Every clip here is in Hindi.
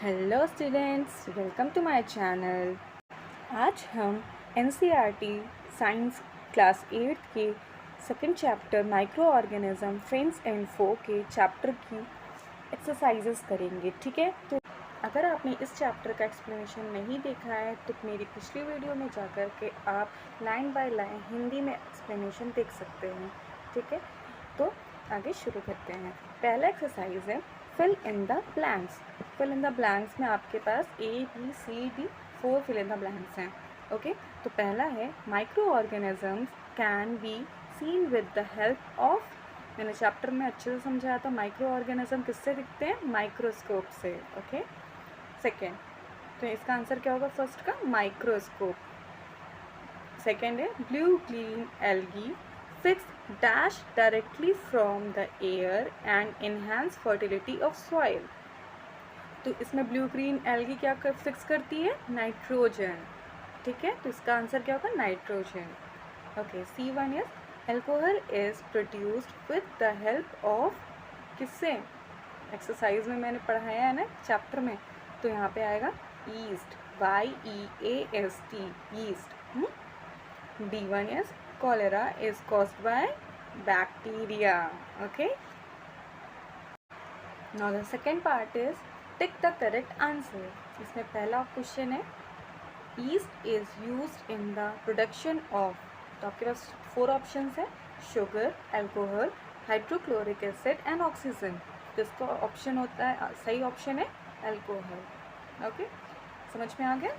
Hello students, welcome to my channel. आज हम एनसीईआरटी साइंस क्लास 8 के second chapter micro organism friends and foe के चैप्टर की एक्सरसाइजेस करेंगे। ठीक है, तो अगर आपने इस चैप्टर का एक्सप्लेनेशन नहीं देखा है तो मेरी पिछली वीडियो में जाकर के आप लाइन बाय लाइन हिंदी में एक्सप्लेनेशन देख सकते हैं। ठीक है, तो आगे शुरू करते हैं। पहला एक्सरसाइज है fill in the blanks. Fill in the blanks में आपके पास ABCD 4 fill in the blanks हैं। ओके, तो पहला है micro organisms can be seen with the help of. मैंने चैप्टर में अच्छे से समझाया था माइक्रो ऑर्गेनिज्म किससे दिखते हैं, माइक्रोस्कोप से। ओके, सेकेंड, तो इसका आंसर क्या होगा फर्स्ट का, माइक्रोस्कोप। सेकेंड है blue green algae fix dash directly from the air and enhance fertility of soil। तो इसमें ब्लू ग्रीन एल्गी क्या फिक्स करती है, नाइट्रोजन। ठीक है, तो इसका आंसर क्या होगा, nitrogen. Okay, C1 is alcohol is produced with the help of, किससे, एक्सरसाइज में मैंने पढ़ाया है ना चैप्टर में, तो यहाँ पे आएगा east, YEAST, east. D1 is cholera is caused by bacteria. Okay, now the second part is tick the correct answer। इसमें पहला क्वेश्चन है yeast is used in the production of, तो आपके पास 4 ऑप्शंस है, sugar, alcohol, hydrochloric acid and oxygen. तो इसका ऑप्शन होता है, सही ऑप्शन है अल्कोहल। ओके, समझ में आ गया।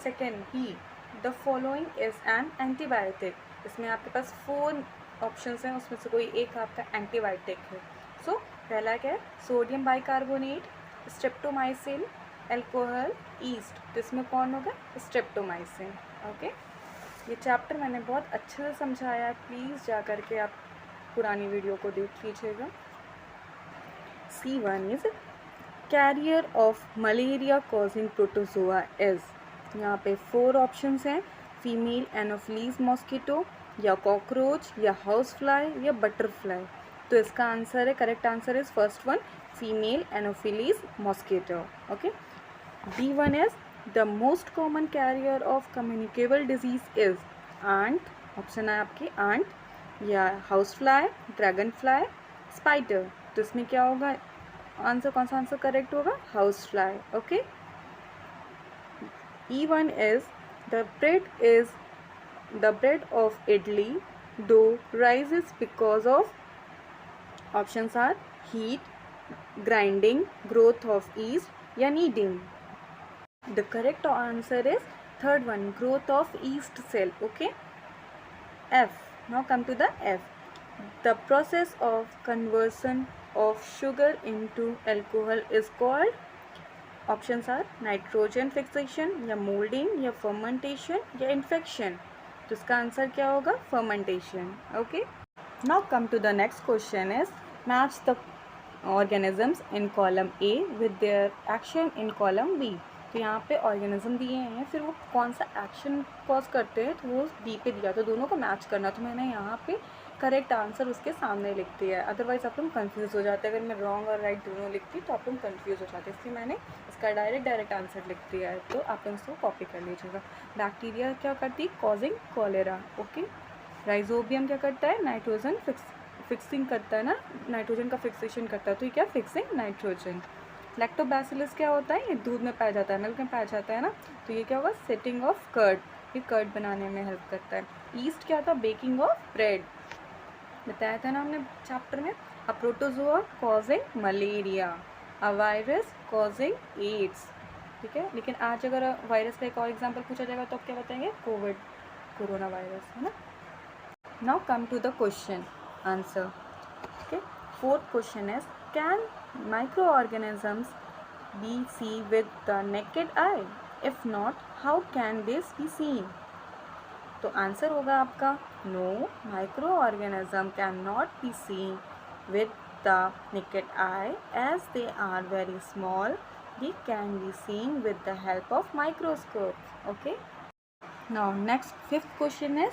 Second B, the following is an antibiotic. इसमें आपके पास 4 ऑप्शंस हैं, उसमें से कोई एक आपका एंटीबायोटिक है। सो पहला क्या है, sodium bicarbonate, streptomycin, alcohol, east. तो इसमें कौन होगा, स्ट्रेप्टोमाइसिन। ओके, ये चैप्टर मैंने बहुत अच्छे से समझाया है, प्लीज़ जा कर के आप पुरानी वीडियो को देख लीजिएगा। C1 is carrier of malaria causing protozoa is. यहाँ पे 4 ऑप्शंस हैं, फीमेल एनोफिलीज मॉस्किटो, या कॉकरोच, या हाउस फ्लाई, या बटरफ्लाई। तो इसका आंसर है, correct answer is first one, female anopheles mosquito. Okay, D1 is the most common carrier of communicable disease is ant. Option है आपकी आंट, या house fly, dragon fly, spider. तो इसमें क्या होगा आंसर, कौन सा आंसर करेक्ट होगा, house fly. Okay, E1 is the bread of idli dough rises because of, options are heat, grinding, growth of yeast या kneading। The correct answer is third one, growth of yeast cell। Okay, F, now come to the F, the process of conversion of sugar into alcohol is called, options are nitrogen fixation, या मोल्डिंग, या फर्मेंटेशन, या इन्फेक्शन। तो इसका आंसर क्या होगा, fermentation. Okay, now come to the next question is match the organisms in column A with their action in column B। तो यहाँ पे ऑर्गेनिज्म दिए हैं, फिर वो कौन सा एक्शन कॉज करते हैं, तो वो B पे दिया, तो दोनों को मैच करना। तो मैंने यहाँ पे करेक्ट आंसर उसके सामने लिख दिया है, अदरवाइज आप लोग कंफ्यूज हो जाते हैं। अगर मैं रॉन्ग और राइट दोनों लिखती तो आप लोग कंफ्यूज हो जाते, इसलिए मैंने इसका डायरेक्ट आंसर लिख दिया है, तो आप लोग इसको कॉपी कर लीजिएगा। बैक्टीरिया क्या करती है, कॉजिंग कॉलेरा। ओके, राइजोबियम क्या करता है, नाइट्रोजन फिक्सिंग करता है ना, नाइट्रोजन का फिक्सेशन करता है, तो ये क्या, फिक्सिंग नाइट्रोजन। लैक्टोबैसिलस क्या होता है, ये दूध में पाया जाता है, मिल्क में पाया जाता है ना, तो ये क्या होगा, सेटिंग ऑफ कर्ड, ये कर्ड बनाने में हेल्प करता है। ईस्ट क्या था, बेकिंग ऑफ ब्रेड, बताया था ना हमने चैप्टर में। A protozoa causing malaria, a virus causing AIDS. ठीक है, लेकिन आज अगर वायरस का एक और एग्जांपल पूछा जाएगा तो आप क्या बताएंगे, कोविड, कोरोना वायरस, है ना। Now come to the question answer. Okay, fourth question is can micro organisms be see with the naked eye, if not how can this be seen. तो आंसर होगा आपका no, micro organism can not be seen with the naked eye as they are very small, they can be seen with the help of microscope. Okay, now next fifth question is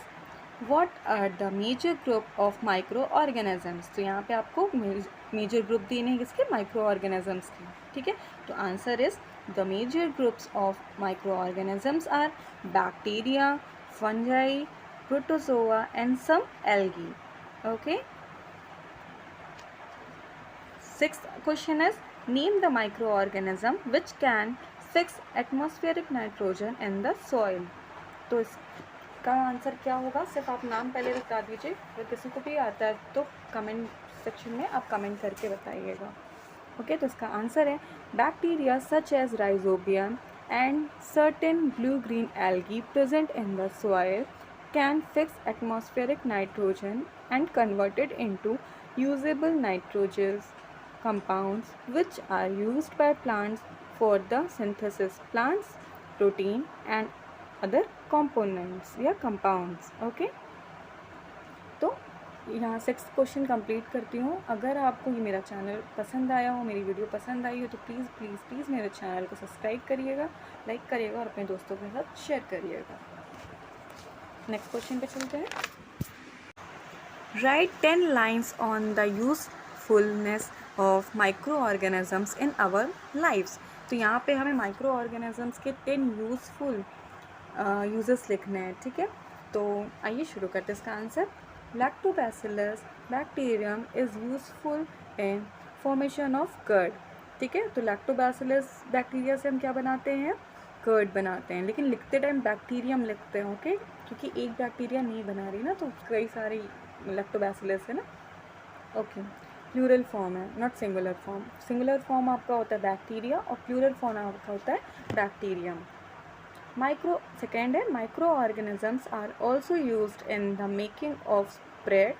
what are the major group of micro organisms. तो यहाँ पे आपको मेजर ग्रुप देने हैं किसके, माइक्रो ऑर्गेनिजम्स के। ठीक है। तो answer is the major groups of micro organisms are bacteria, fungi, protozoa and some algae. Okay. Sixth question is name the microorganism which can fix atmospheric nitrogen in the soil। तो इसका आंसर क्या होगा, सिर्फ आप नाम पहले बता दीजिए, अगर किसी को भी आता है तो कमेंट सेक्शन में आप कमेंट करके बताइएगा। ओके, तो इसका आंसर है bacteria such as rhizobium and certain blue green algae present in the soil can fix atmospheric nitrogen and convert it into usable nitrogenous compounds which are used by plants for the synthesis plants protein and other components या compounds। ओके, तो यहाँ 6th क्वेश्चन कंप्लीट करती हूँ। अगर आपको ये मेरा चैनल पसंद आया हो, मेरी वीडियो पसंद आई हो, तो प्लीज़ प्लीज़ प्लीज़ मेरे चैनल को सब्सक्राइब करिएगा, लाइक करिएगा और अपने दोस्तों के साथ शेयर करिएगा। नेक्स्ट क्वेश्चन पे चलते हैं। Right 10 lines on the usefulness of micro organisms in our lifes. तो यहाँ पे हमें माइक्रो ऑर्गेनिजम्स के 10 यूजफुल यूजेस लिखने हैं, ठीक है। तो आइए शुरू करते हैं इसका answer. Lactobacillus bacterium is useful in formation of curd, ठीक है। तो लैक्टोबैसिलस बैक्टीरिया से हम क्या बनाते हैं, कर्ड बनाते हैं, लेकिन लिखते टाइम बैक्टीरियम लिखते हैं, ओके, क्योंकि एक बैक्टीरिया नहीं बना रही ना, तो कई सारे लैक्टोबैसिलस है ना। ओके, प्लूरल फॉर्म है, not singular form. Singular form आपका होता है बैक्टीरिया और प्लूरल फॉर्म आपका होता है बैक्टीरियम। सेकेंड है micro organisms are also used in the making of spread,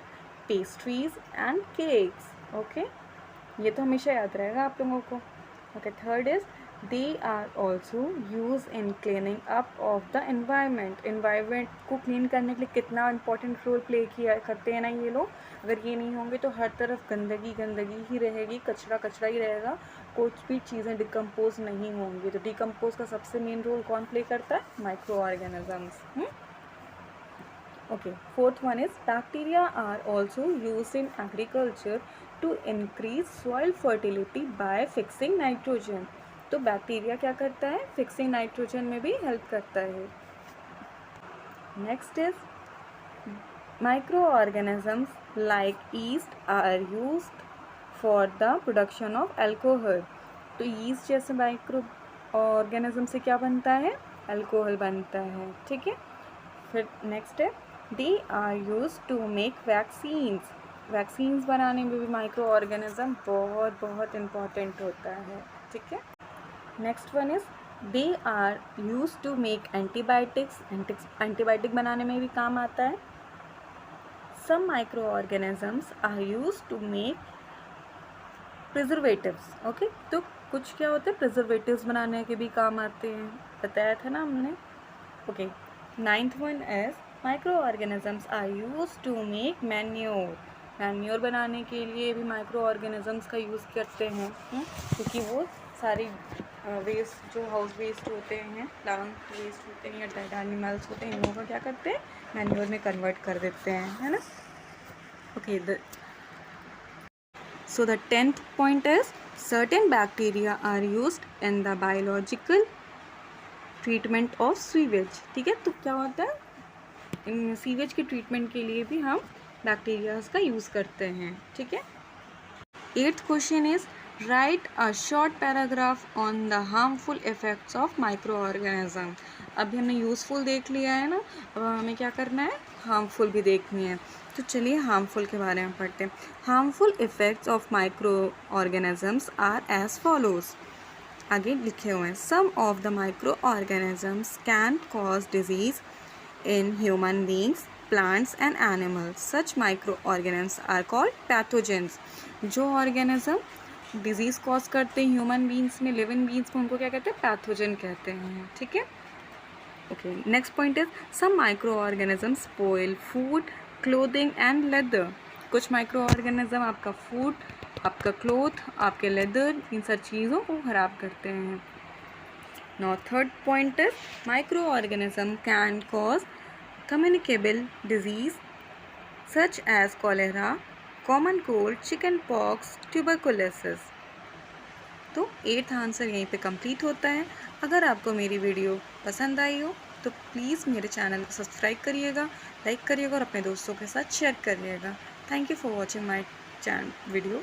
pastries and cakes. Okay, ये तो हमेशा याद रहेगा आप लोगों को। Okay, third is they are also use in cleaning up of the environment. Environment को क्लीन करने के लिए कितना इंपॉर्टेंट रोल प्ले किया करते हैं ना ये लोग। अगर ये नहीं होंगे तो हर तरफ गंदगी गंदगी ही रहेगी, कचरा कचरा ही रहेगा, कुछ भी चीज़ें डिकम्पोज नहीं होंगी। तो डिकम्पोज का सबसे मेन रोल कौन प्ले करता है, micro organisms. Okay, fourth one is bacteria are also use in agriculture to increase soil fertility by fixing nitrogen. तो बैक्टीरिया क्या करता है, फिक्सिंग नाइट्रोजन में भी हेल्प करता है। Next is microorganisms like yeast are used for the production of alcohol. तो ईस्ट जैसे माइक्रो ऑर्गेनिज्म से क्या बनता है, अल्कोहल बनता है, ठीक है। फिर नेक्स्ट है they are use to make vaccines. Vaccines बनाने में भी माइक्रो ऑर्गेनिज्म बहुत बहुत इम्पॉर्टेंट होता है, ठीक है। Next one is they are use to make antibiotics. Antibiotic बनाने में भी काम आता है। Some micro organisms are use to make preservatives. Okay, तो कुछ क्या होते हैं, प्रिजर्वेटिव्स बनाने के भी काम आते हैं, बताया था ना हमने। Okay, ninth one is micro organisms are use to make manure. Manure बनाने के लिए भी माइक्रो ऑर्गेनिजम्स का यूज़ करते हैं, क्योंकि वो सारी वेस्ट जो हाउस वेस्ट होते हैं, प्लांट वेस्ट होते हैं या डेड एनिमल्स होते हैं, इन लोगों का क्या करते हैं, मैन्योर में कन्वर्ट कर देते हैं, है ना। Okay, so the 10th point is certain bacteria are used in the biological treatment of sewage। ठीक है, तो क्या होता है, सीवेज के ट्रीटमेंट के लिए भी हम बैक्टीरियाज का यूज़ करते हैं, ठीक है। 8th question is right a short paragraph on the harmful effects of micro organism. अभी हमने यूज़फुल देख लिया है ना, अब हमें क्या करना है, हार्मफुल भी देखनी है। तो चलिए हार्मफुल के बारे में पढ़ते हैं। Harmful effects of micro organisms are as follows. आगे लिखे हुए हैं, some of the micro organisms can cause disease in human beings, plants and animals. Such micro organisms are called pathogens. जो ऑर्गेनिज्म डिजीज़ कॉज करते हैं ह्यूमन बींग्स में, लिविंग बींग्स में, उनको क्या कहते हैं, पैथोजन कहते हैं, ठीक है। Okay, next point is some microorganisms spoil food, clothing and leather. कुछ माइक्रो ऑर्गेनिज्म आपका फूड, आपका क्लोथ, आपके लेदर, इन सब चीज़ों को ख़राब करते हैं। Now third point is micro organism can cause communicable disease such as cholera, common cold, chicken pox, tuberculosis. तो 8th आंसर यहीं पे कंप्लीट होता है। अगर आपको मेरी वीडियो पसंद आई हो तो प्लीज़ मेरे चैनल को सब्सक्राइब करिएगा, लाइक करिएगा और अपने दोस्तों के साथ शेयर करिएगा। Thank you for watching my video.